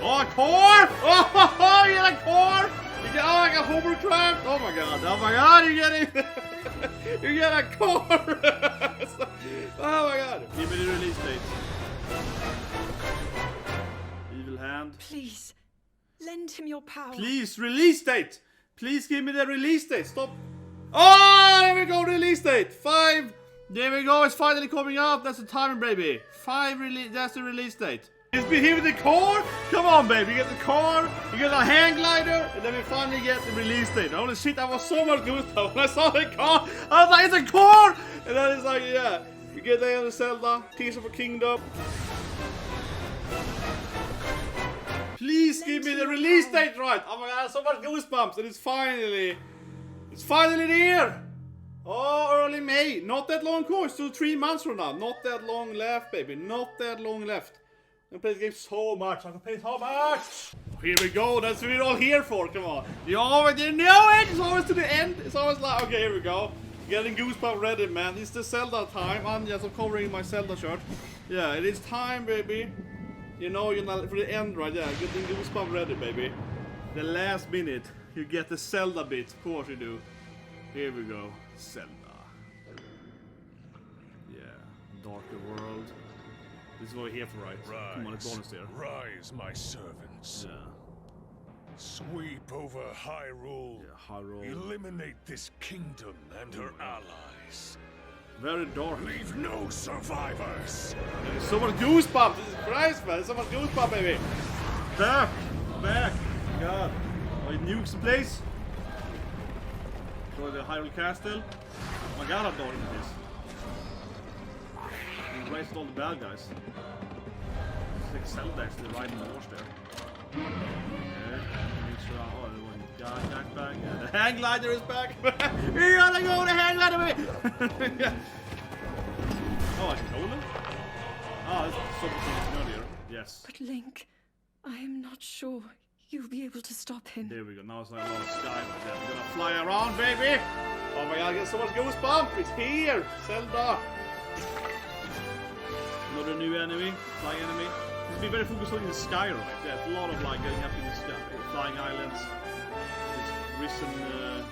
Oh, a core! Oh, you get a core! You get, like a hovercraft! Oh my god, you get it! You get a core! Oh my god! Give me the release date. Evil hand. Please, lend him your power. Please, release date! Please give me the release date. Stop. Oh, there we go, release date. 5. There we go, it's finally coming out. That's the timing, baby. 5 release, that's the release date. It's been here with the car. Come on, baby. You get the car, you get a hang glider, and then we finally get the release date. Holy shit, I was so much good when I saw the car. I was like, it's a car! And then it's like, yeah. You get there on the Zelda, Tears of a Kingdom. Please give me the release date right. Oh my god, so much goosebumps, and it's finally here. Oh, early May. Not that long course, still 3 months from now. Not that long left, baby. Not that long left. I can play this game so much. I can play so much. Here we go. That's what we're all here for. Come on. You already know it. It's always to the end. It's always like, okay, here we go. Getting goosebumps ready, man. It's the Zelda time. I'm just covering my Zelda shirt. Yeah, it is time, baby. You know, you're not for the end, right? Yeah, getting goosebumps ready, baby. The last minute, you get the Zelda bit. Of course you do. Here we go. Zelda. Yeah, darker world. This is what we're here for, right? Rise, come on, it's bonus there. Rise, my servants. Yeah. Sweep over Hyrule. Yeah, Hyrule. Eliminate this kingdom and her allies. Very dark. Leave no survivors. There's so much goosebumps. Jesus Christ, man. There's so much goosebumps, baby. Back. God. Oh, it nukes the place. Destroy the Hyrule Castle. Oh my god, I'm dark in this. You raised all the bad guys. It's like Zelda actually riding the horse there. Okay. Make sure oh, everyone got back. Yeah, the hang glider is back. We gotta go, the hang glider, baby. Yeah. Oh, I can hold him? Oh, that's something earlier. Yes. But Link, I am not sure you'll be able to stop him. There we go. Now it's like a lot of sky like that. We're gonna fly around, baby. Oh my god, I get so much goosebumps. It's here. Zelda. Another new enemy. Flying enemy. It's been very focused on the sky, right? Yeah, it's a lot of like going up in the sky, flying islands. This risen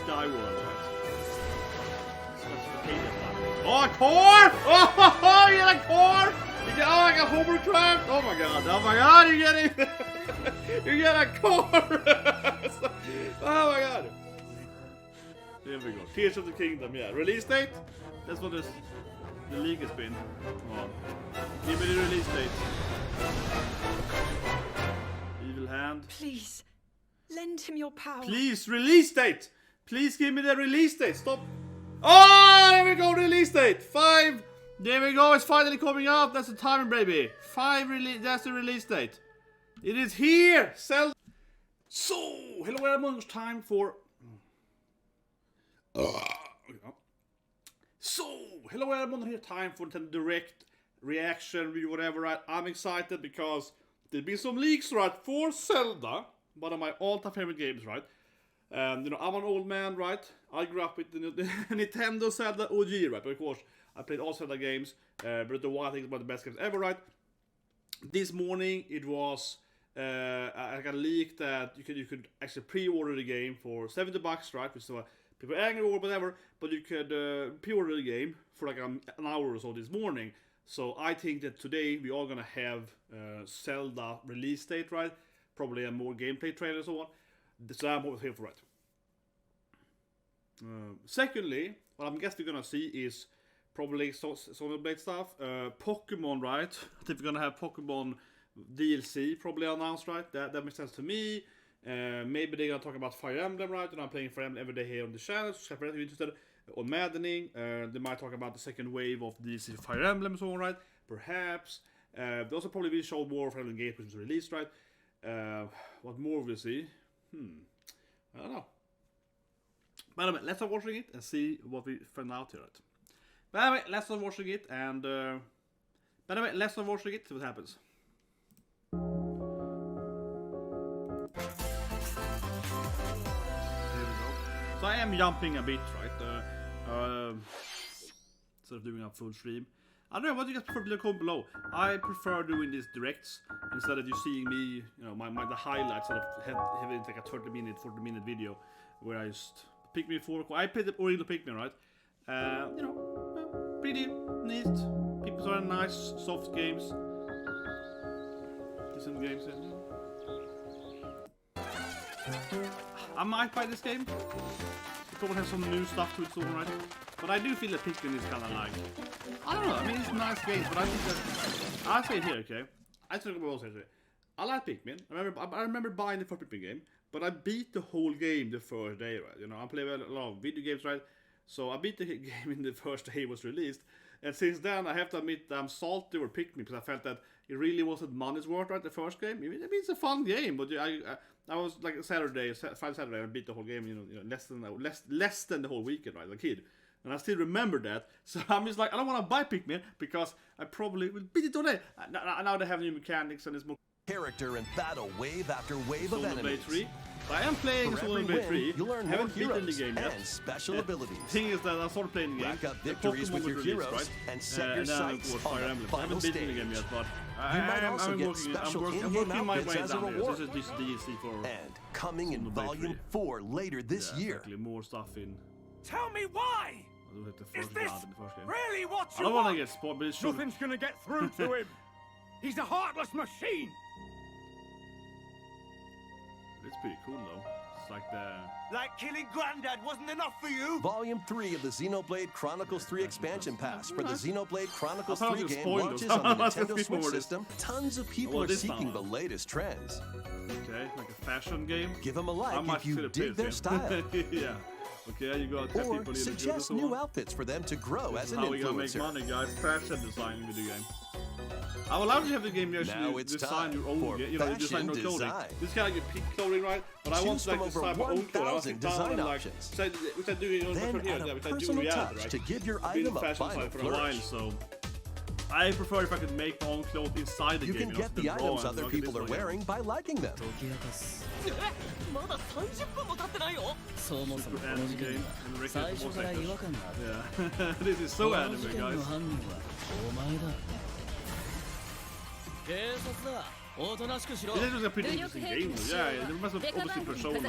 sky world, right? Oh, a core! Oh, you get a core! You get like a hovercraft! Oh my god, you get it! You get a core! Oh my god! Here we go. Tears of the Kingdom, yeah. Release date? That's what the league has been. Come on. Give me the release date. Evil hand. Please, lend him your power. Please, release date! Please give me the release date. Stop. Oh, there we go, release date. 5. There we go, it's finally coming out. That's the timing, baby. 5 release, that's the release date. It is here. Zelda. So, hello everyone, it's time for... So, hello everyone, here time for the direct reaction review, whatever, right? I'm excited because there's been some leaks, right, for Zelda. One of my all-time favorite games, right? You know, I'm an old man, right? I grew up with the Nintendo Zelda OG, right? But of course, I played all Zelda games. But the one I think is one of the best games ever, right? This morning, it was I got a leak that you could actually pre-order the game for $70, right? Which is people are angry or whatever. But you could pre-order the game for like an hour or so this morning. So I think that today we are gonna have Zelda release date, right? Probably a more gameplay trailer and so on. So I'm over here for it. Secondly, what I'm guessing we're gonna see is probably Xenoblade stuff. Pokemon, right? I think we're gonna have Pokemon DLC probably announced, right? That makes sense to me. Maybe they're gonna talk about Fire Emblem, right? And I'm playing Fire Emblem every day here on the channel, so if you're interested on maddening, they might talk about the second wave of DLC Fire Emblem and so on, right? Perhaps. They also probably will show more Fire Emblem Engage, which is released, right? What more will we see? I don't know. But anyway, let's start watching it and see what we find out here. Right? But anyway, let's start watching it and see what happens. Here we go. So I am jumping a bit, right? Instead of doing a full stream. I don't know what you guys prefer to comment below. I prefer doing these directs instead of you seeing me, you know, the highlights sort of having like a 30-minute, 40-minute video where I just Pikmin 4. I played the original Pikmin, right? You know, pretty neat. Pikmin are nice, soft games. Decent games. Yeah. I might buy this game. It probably has some new stuff to it soon, right? But I do feel that Pikmin is kind of like, I don't know. I mean, it's a nice game, but I think that I say it here, okay? I think about it. I like Pikmin. I remember buying the first Pikmin game, but I beat the whole game the first day, right? You know, I play a lot of video games, right? So I beat the game in the first day it was released, and since then I have to admit that I'm salty over Pikmin because I felt that it really wasn't money's worth, right? The first game. I mean, it's a fun game, but I was like Friday, Saturday, I beat the whole game, you know less than the whole weekend, right? As a kid. And I still remember that, so I'm just like, I don't want to buy Pikmin because I probably will beat it today. Now they have new mechanics and it's more character and battle wave after wave of Zelda enemies. 3. I am playing Zelda 3. You'll learn more Haven't beaten the heroes game yet. and special abilities. The thing is that I started playing the game. Rack up victories with your heroes right? and set your and then sights of course, on Fire the Emblem. I final haven't beaten the stage. game yet, but You might also get special I'm in-game working my outfits way as a down there. reward. This is DLC for And coming in Xenoblade Volume 3. 4 later this year. Exactly, more stuff in. Tell me why! I don't hit the Is first this guard in the first game. really what I you don't want to want? get spoiled, but it's true. Nothing's gonna get through to him. He's a heartless machine. It's pretty cool though. It's like the. Like killing Granddad wasn't enough for you? Volume 3 of the Xenoblade Chronicles 3 expansion pass for the Xenoblade Chronicles I thought 3 it was game spoiled. launches on the I was Nintendo gonna Switch speak system. Tons of people Well, are this seeking the time. latest trends. Okay, like a fashion game. Give them a I like might if you consider dig their this style. game. Yeah. Okay, you got 10 Or people in the suggest group, new so on. outfits for them to grow This as is an how we gonna make influencer. money, guys. Fashion design video game. I would love to have the game you Now actually it's design time your own for game. You know, you design no fashion clothing. design. This kind of like your peak clothing, right? But I want Choose to like from design over my own clothing. I want to 1,000 sit down design and like, options. which I do in Then here, add a which I do in personal reality, touch right? to give your I've been in item a fashion final side for a while, flourish. so I prefer if I could make my own clothes inside the You game. can get the items other people are wearing by liking them. まだ30分も経ってないよ。そもそもこの事件は最初から違和感があった。 Yeah, this is こ so の anime, 事件 guys. の犯人はお前だ。警察だ。おとなしくしろ。 This is a pretty interesting game, though. Yeah, there must have obviously Persona, a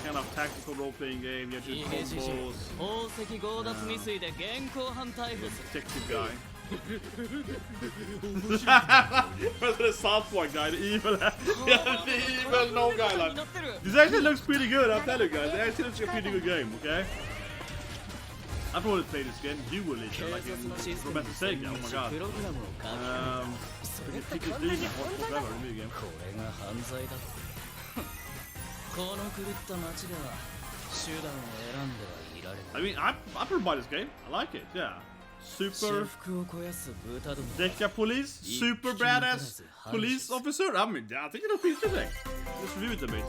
kind of tactical role-playing game. You have to い do い兵士 combos. 宝石強奪未遂で現行犯逮捕する。 Detective guy. Where's the South Park guy? The evil, yeah, the evil no guy. Like, this actually looks pretty good. I'll tell you guys. It actually looks like a pretty good game. Okay. I probably play this game dualism, like in Romantic Sega. Oh my god. プログラムを書き I can pick this dude forever in the game. これが犯罪だ。この狂った街では手段を選んではいられない。 I mean, I probably buy this game. I like it. Yeah. Super 私服を肥やす豚ども。 Deca police, super badass police officer. I mean, I think it looks pretty interesting. Let's review it a bit.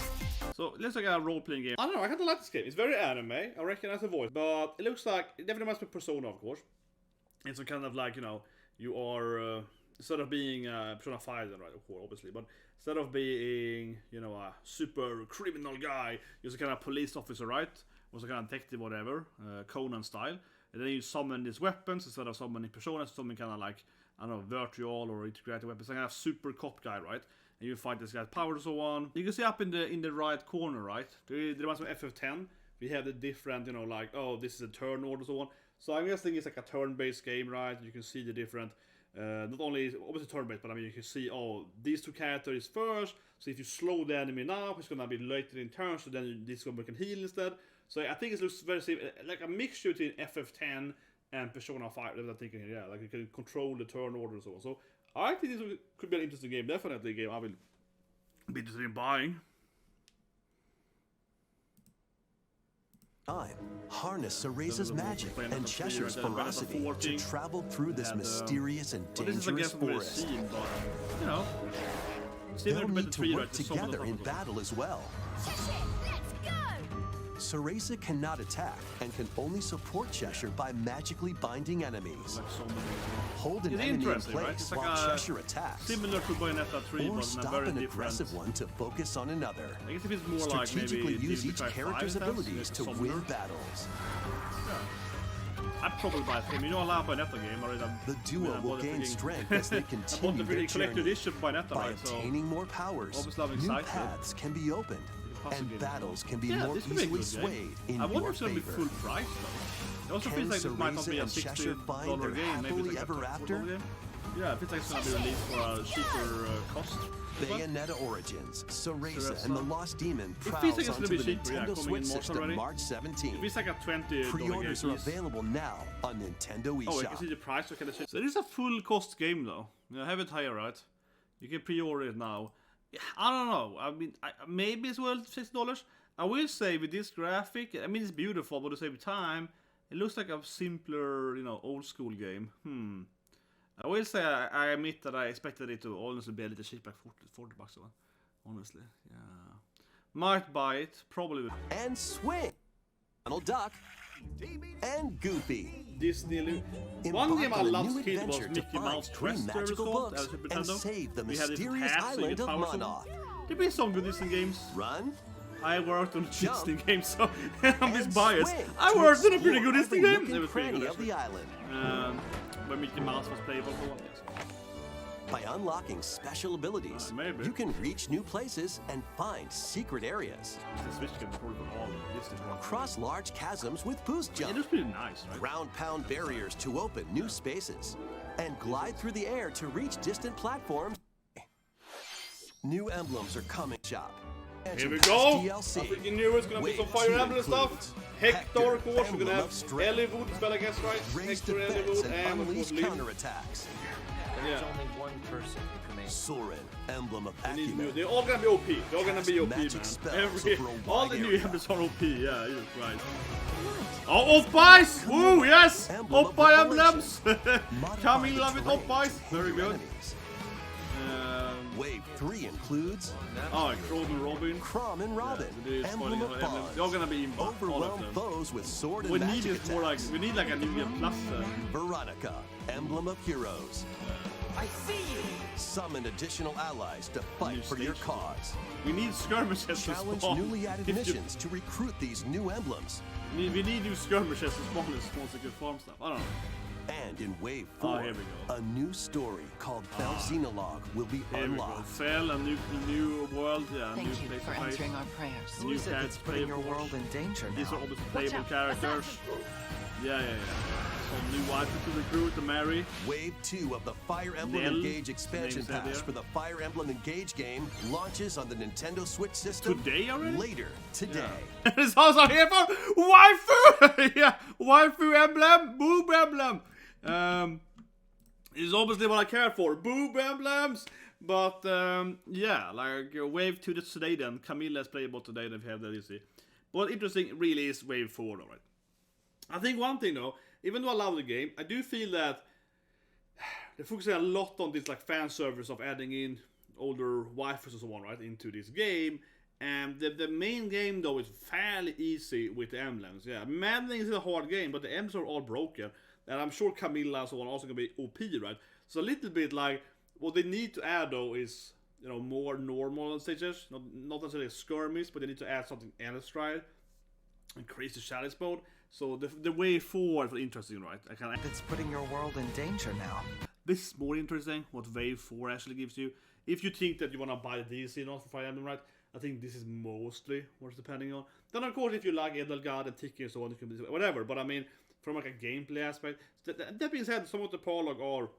So let's look at a role-playing game. I don't know. I kind of like this game. It's very anime. I recognize the voice, but it looks like it definitely must be Persona, of course. It's a kind of like, you know, you are instead of being Persona 5, then, right? Of course, obviously, but instead of being, you know, a super criminal guy, you're a kind of police officer, right? Or some kind of detective, whatever, Conan style. And then you summon these weapons instead of summoning personas, summon kind of like, I don't know, virtual or integrated weapons. Like kind of super cop guy, right? And you fight this guy's power and so on. You can see up in the right corner, right? There was some FF10. We have the different, you know, like, oh, this is a turn order and so on. So I'm guessing it's like a turn-based game, right? You can see the different, not only obviously turn-based, but I mean you can see, oh, these two characters first. So if you slow the enemy now, it's gonna be later in turn. So then this one can heal instead. So I think it looks very similar, like a mixture between FF10 and Persona 5. That's what I'm thinking here. Yeah, like you can control the turn order and so on. So I think this could be an interesting game. Definitely a game I will be interested in buying. Harness Cereza's magic and Cheshire's ferocity to travel through this mysterious and Well, this is a dangerous game from the forest. scene, but you know, similar They'll to need Baiten to Kaitos, work right? There's some of together the in stuff battle as well. Cereza cannot attack and can only support Cheshire by magically binding enemies. like so many. Hold an It's enemy in interesting, right? place It's like while a Cheshire attacks. Similar to Bayonetta 3, Or but in a stop very an different. aggressive one to focus on another. I guess if it's more like Strategically maybe use Devil May each Cry character's 5 abilities like to Summoner. win battles. I'd probably buy it. You know, I love Bayonetta game already. The duo will gain strength as they I bought continue the their freaking collector journey. edition Bayonetta, By right? So obtaining more powers, obviously I'm new excited. paths can be opened, Puzzle and game. battles can be Yeah, more this could be a easily good swayed game. in I wonder your if it's gonna be favor. full price though. It also Can feels like this might not be Cereza a and Cheshire find $60 their game. Maybe happily it's like ever a after? $40 game. Yeah, it feels like it's gonna be released for a cheaper cost. Bayonetta Origins, Cereza Cereza. and the Lost Demon feels like prowls it's gonna onto be the cheaper, yeah, Nintendo coming Switch in March system already. March It 17. feels like a $20 Pre-orders game. are available now on Nintendo Oh, you can eShop. see the price. So it is a full cost game though. You have it higher, right? You can pre-order it now. Yeah, I don't know. I mean, maybe it's worth $60. I will say with this graphic, I mean it's beautiful, but at the same time, it looks like a simpler, you know, old school game. I will say I admit that I expected it to honestly be a little cheap, like $40 or honestly. Yeah. Might buy it, probably will. And swing! Donald Duck and Goofy. Disney. Embark One game I on a loved new kid was adventure to Mickey find Mouse 3 Quest, magical called, books Super and Nintendo. save the We had this mysterious passing island of power sword. Monoth. There be some good Disney games. Run, I worked on Jump, Disney games, so I'm and just biased. swing I to worked on a pretty explore good Disney every game. nook They and were pretty cranny good, of the actually. island. Where Mickey Mouse was playable for one. Yes. By unlocking special abilities, Maybe. you can reach new places and find secret areas. The Switch game probably for all Disney games. Cross large chasms with boost It jump. was pretty nice, right? Ground pound barriers to open new spaces. And glide through the air to reach distant platforms. New emblems are coming shop. Here we go! I DLC. freaking knew it's gonna be some Wave Fire 2 Emblem stuff. includes Hector, of course, we're Emblem gonna of have Strength. Eliwood spell against, right? Raise Hector, defense Eliwood, and and of unleash course Link. counterattacks. There's Yeah. only one person who can make Soren, emblem of They need new- acumen. They're all gonna be OP. They're all gonna Cast be OP, magic man. spells over a All wide the new area. emblems are OP, yeah, Jesus Christ. Oh, Oppies! Woo, yes! Emblem of Oppi Revelation. emblems! Modify Coming the love with terrain Oppies! to Very hinder good. enemies. Wave Wave 3 includes Oh, Chrome and Robin. Crom and Robin, Yeah, emblem of bonds. they're gonna be in all of Overwhelm them. foes with sword and We need magic is more like attacks. we need like a New Year Plus. Veronica, emblem of heroes. I see you! Summon additional allies to fight New for your station. cause. We need skirmishes to Challenge spawn. newly added If you- missions to recruit these new emblems. We need new skirmishes to spawn and spawn some good farm stuff. I don't know. And in Wave Oh, 4, here we go. a new story called Bell Xenologue will be Here we go. unlocked. Cell, a new world, yeah, new Thank you place for to face. answering our prayers. New Who is it cats that's putting your playable. world in danger These are now? obviously playable out, characters. Yeah. Some new wife to recruit to marry. Wave 2 of the Fire Emblem Nell, Engage expansion name's that pass there. for the Fire Emblem Engage game launches on the Nintendo Switch system Today already? later today. It's also here for waifu! Yeah, waifu emblem, boob emblem. Is obviously what I care for, boob emblems. But yeah, like Wave 2 that's today then. Camilla is playable today, then we have that, you see. But interesting really is Wave 4 though, right? I think one thing though, even though I love the game, I do feel that they're focusing a lot on this like fan service of adding in older waifus and so on, right, into this game. And the main game though is fairly easy with the emblems. Yeah, Maddening is a hard game, but the emblems are all broken. And I'm sure Camilla and so on also gonna be OP, right? So a little bit like what they need to add though is, you know, more normal stages, not necessarily skirmish, but they need to add something else, right? Increase the challenge mode. So the way forward is interesting, right? It's putting your world in danger now. This is more interesting, what Wave 4 actually gives you. If you think that you want to buy the DLC not for Fire Emblem, right? I think this is mostly what's depending on. Then of course if you like Edelgard and Tiki and so on, you can do whatever. But I mean, from like a gameplay aspect, that being said, some of the prologue are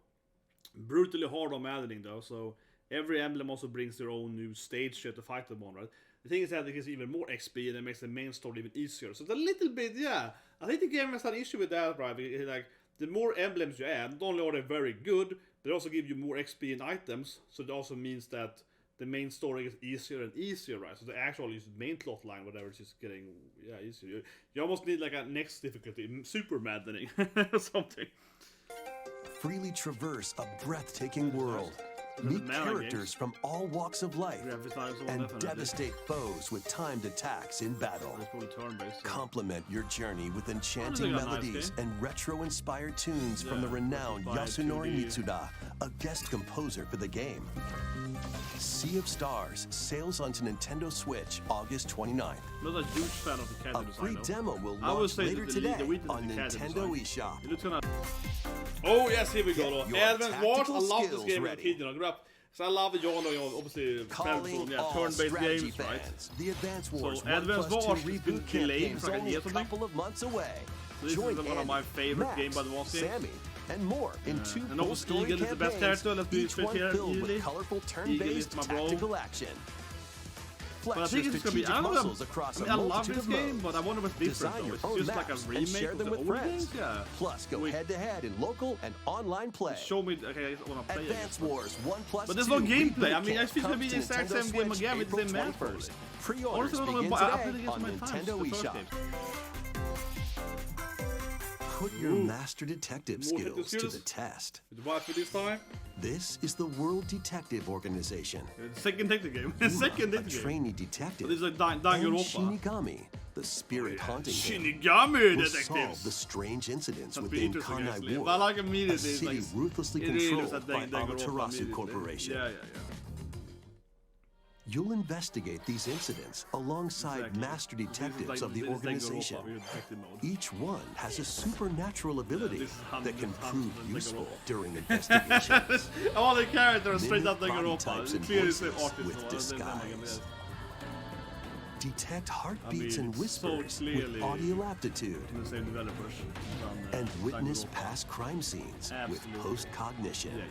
brutally hard on Maddening though. So every emblem also brings their own new stage shit to fight them on, right? The thing is that it gives even more XP and it makes the main story even easier. So it's a little bit, yeah. I think the game has an issue with that, right? Like, the more emblems you add, not only are they very good, but they also give you more XP and items. So it also means that the main story is easier and easier, right? So the actual main plot line, whatever, is just getting, yeah, easier. You almost need like a next difficulty, super maddening or something. Freely traverse a breathtaking world. Meet characters from all walks of life and definitely. devastate foes with timed attacks in battle. That's probably turn-based. So. Complement your journey with enchanting Sounds like a nice melodies game. and retro-inspired tunes from the Yeah, renowned by Yasunori 2D. Mitsuda, a guest composer for the game. Sea of Stars sails onto Nintendo Switch August 29th. I'm not a huge fan of the A character free design, though. demo will I would launch say later that today the weakness on is the character Nintendo design. eShop. It looks kinda... Oh yes, here we go. Get Though. your Advance Wars, I tactical love this skills game as a ready. kid, you know. I grew up, so I love it, obviously, Calling all turn-based strategy games, right? fans. The Advance Wars So, Advance 1+2 Wars has been reboot delayed campaign's for like a only year a or something. couple of months away. So this Join is one of my Andy, favorite Max, Game by the Walls games. Sammy, and more in two and also full-story Eagle is the best campaigns, character, let's be each straight one here, filled easily. with colorful Eagle turn-based is my bro. tactical action. But I Flex think your it's gonna be, strategic I don't know, muscles across I mean, a I love multitude this of game, modes. but I wonder what's different Design though. your It's own just like a maps and remake share of them the with old friends. games, yeah. Plus, go Wait. head-to-head in local and online play. Show me, okay, I wanna play Advance again. Wars 1+2 But there's no gameplay. I reboot mean, I camp think it's gonna be comes the to exact Nintendo same game Switch again with the April same map, 21st. probably. Pre-orders Honestly, begin I played today against on my times, Nintendo the first eShop. game. Put your master detective More skills to skills. the test. Did you watch for this time? This is the World Detective Organization. Second detective game. Uma, Second a detective game. trainee detective, This is like and Danganronpa. Shinigami, the spirit haunting him, Shinigami will solve the detectives. strange incidents That's pretty within interesting Kanai actually. Ward, But I like a immediately. It's city like, ruthlessly it really controlled looks by like Danganronpa Amaterasu immediately. Corporation. Yeah. You'll investigate these incidents alongside Exactly. master This is detectives like- of the this is organization. Danganronpa with detective mode. Each one has a supernatural ability this is that can Hans prove and useful Danganronpa. during investigations. All the characters are straight Mimic up body Danganronpa. types It's and clearly the same voices artist. with so that's the same again, disguise. yes. Detect heartbeats and it's so whispers clearly with audio aptitude. The same developers. And witness Danganronpa. past crime scenes with Absolutely. post-cognition. Yeah.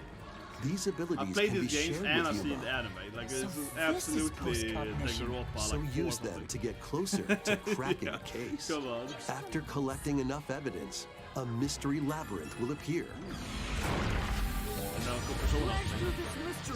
These I've abilities played can be these games shared and I've with seen Yuma, the anime. Like, this is this is absolutely post-cognition. Danganronpa. so like, use four or them to something. get closer to cracking Yeah. a case. Come on. After collecting enough evidence, a mystery labyrinth will appear. And now it's Persona.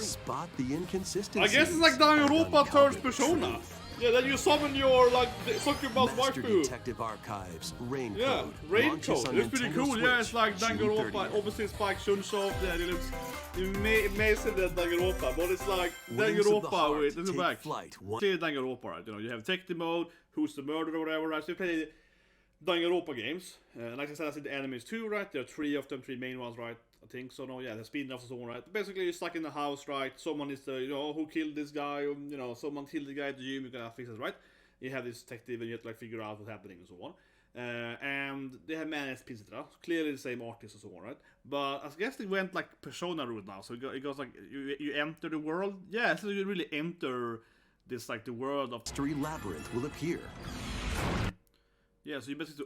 Spot the inconsistencies. I guess it's like and Danganronpa uncover turns the Persona. truth. Yeah, then you summon your, like, succubus Master waifu. Detective Archives, Rain Yeah, Code. Rain launches Code. on It looks pretty Nintendo cool. Yeah, it's Switch like June Danganronpa. 30th. Obviously, Spike Chunsoft. Yeah, it looks amazing that Danganronpa, but it's like Wings of the Danganronpa Heart with. Let's go take back. flight. See Danganronpa, right? You know, you have detective mode, who's the murderer or whatever, right? So you play Danganronpa games. Like I said, I see the enemies too, right? There are three of them, three main ones, right? I think so. No, yeah, the spin-offs and so on, right? Basically, you're stuck in the house, right? Someone is the, who killed this guy? You know, someone killed the guy at the gym. You gotta fix it, right? You have this detective, and you have to like figure out what's happening and so on. And they have many SPs, etc. Clearly the same artist and so on, right? But I guess they went like Persona route now. So it goes like you enter the world. Yeah, so you really enter this like the world of. Mystery labyrinth will appear. Yeah, so you basically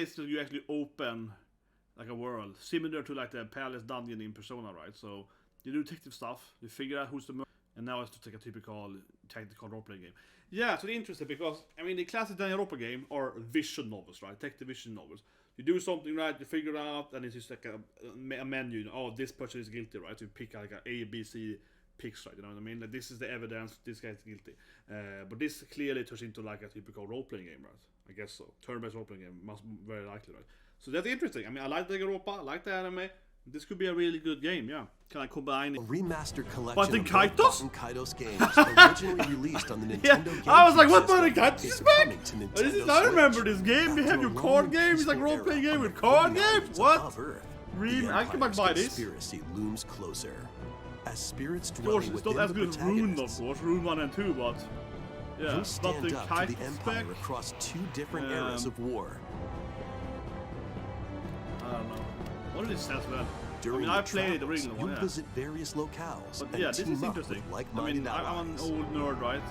it's you actually open like a world similar to like the palace dungeon in Persona, right? So you do detective stuff, you figure out who's the murderer, and now it's just like a typical tactical role-playing game. Yeah, so it's interesting because I mean the classic Danganronpa game are vision novels, right? Detective vision novels. You do something right, you figure it out, and it's just like a menu. You know, oh, this person is guilty, right? So you pick like a B, C picks, right? You know what I mean? Like this is the evidence. This guy's guilty. But this clearly turns into like a typical role-playing game, right? I guess so. Turn-based role-playing game must very likely, right? So that's interesting. I mean, I like Danganronpa, I like the anime. This could be a really good game, yeah. Can I combine A it? remastered collection Baiten of Kaitos? Baiten Kaitos games originally released on the Yeah, Nintendo GameCube I was like, what system Baiten Kaitos is is back? coming to Oh, this is, Nintendo I remember Switch. this game. You After have a your long card and game. It's like peaceful role-playing era game on with the card golden games. mountains What? above Earth, Really? the I can buy Empire's this. conspiracy looms closer. As spirits Of dwell course, it's not within as the good as Rune, of protagonists, course. Rune 1 and 2, but yeah, you'll stand Baiten up to Kaitos the Empire back. across two different eras of war. I don't know. What did it stand for that? During I the played the travels, original you'll one, yeah. visit various locales But and yeah, this team is up interesting. with I like-minded mean, I'm an allies. old nerd, right?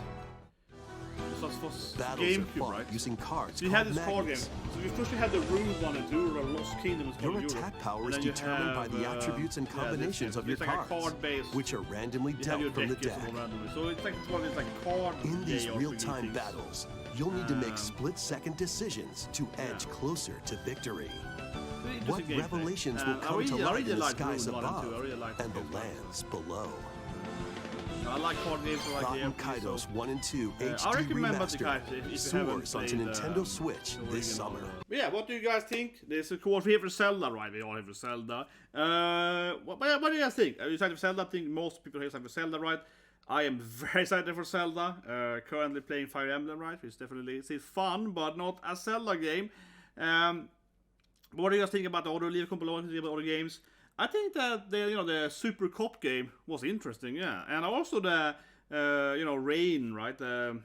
This was Battles are GameCube, fought right? using cards So you had called this card game. magnets. So you first you had the Rune 1 and 2, or Lost Kingdoms Your called Europe. attack power And is then you determined by have, the attributes and yeah, combinations of your it's like a cards, card base. which are randomly You have dealt your from the deck deck. randomly. So it's like one of these like card In these game real-time things. battles, you'll need to make Um, split-second decisions to edge closer to victory. Really What interesting gameplay. revelations will And come to I light really in the like skies Rune 1 and 2. above I really like and the games. lands below? I like card games like Baiten the Kaitos 1 and 2 I HD recommend Baiten Remastered Kaitos if you haven't soars onto played, Nintendo Switch the this original summer. But yeah, what do you guys think? This is of course we're here for Zelda, right? We all here for Zelda. What do you guys think? Are you excited for Zelda? I think most people here are excited for Zelda, right? I am very excited for Zelda. Currently playing Fire Emblem, right? Which definitely is fun, but not a Zelda game. What do you guys think about the other Leave Compilation, about other games? I think that the Super Cop game was interesting, yeah, and also the Rain, right? The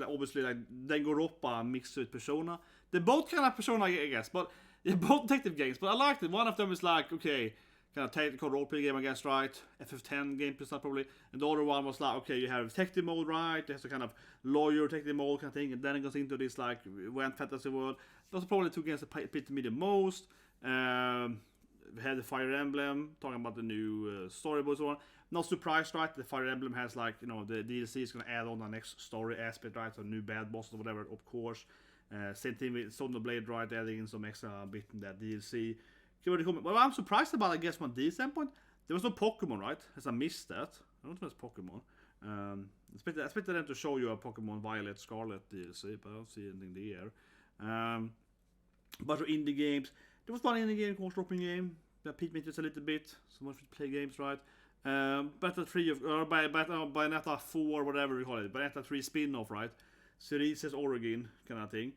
obviously like Danganronpa mixed with Persona. They're both kind of Persona, I guess, but they're both detective games. But I liked it. One of them is like, okay, kind of tactical roleplay game, I guess, right? FF10 game, probably. And the other one was like, okay, you have detective mode, right? There's a kind of lawyer detective mode kind of thing, and then it goes into this like Went Fantasy world. Those are probably two games that pit me the most. We had the Fire Emblem, talking about the new storyboard and so on. Not surprised, right? The Fire Emblem has like, the DLC is going to add on the next story aspect, right? So new bad bosses or whatever, of course. Same thing with Xenoblade, right? Adding in some extra bit in that DLC. Well, I'm surprised about, I guess, from this standpoint, there was no Pokemon, right? As I missed that. I don't know if it's Pokemon. I expected them to show you a Pokemon Violet Scarlet DLC, but I don't see anything there. But for indie games, there was one indie game, called shopping game. That Pikmin just a little bit. So much to play games, right? Bayonetta 3 Bayonetta 4, whatever we call it. Bayonetta 3 spin-off, right? Cereza's Origin kind of thing.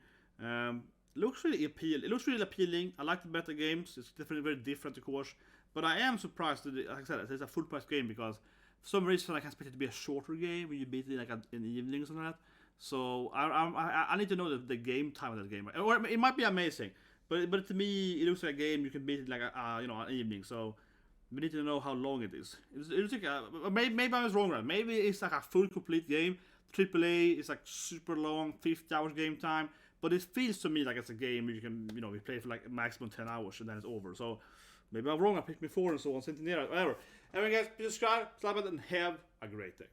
Looks really appealing. It looks really appealing. I like the better games. It's definitely very different, of course. But I am surprised that, like I said, it's a full price game because for some reason I can expect it to be a shorter game when you beat it like in the evenings and that. So I need to know the game time of that game. Or it might be amazing, but to me it looks like a game you can beat it like an evening. So we need to know how long it is. It looks like maybe I was wrong, right? Maybe it's like a full complete game. AAA is like super long, 50 hours game time. But it feels to me like it's a game you can, we play for like maximum 10 hours and then it's over. So maybe I'm wrong. I picked me 4 and so on. Whatever. Anyway, guys, please subscribe, slap it, and have a great day.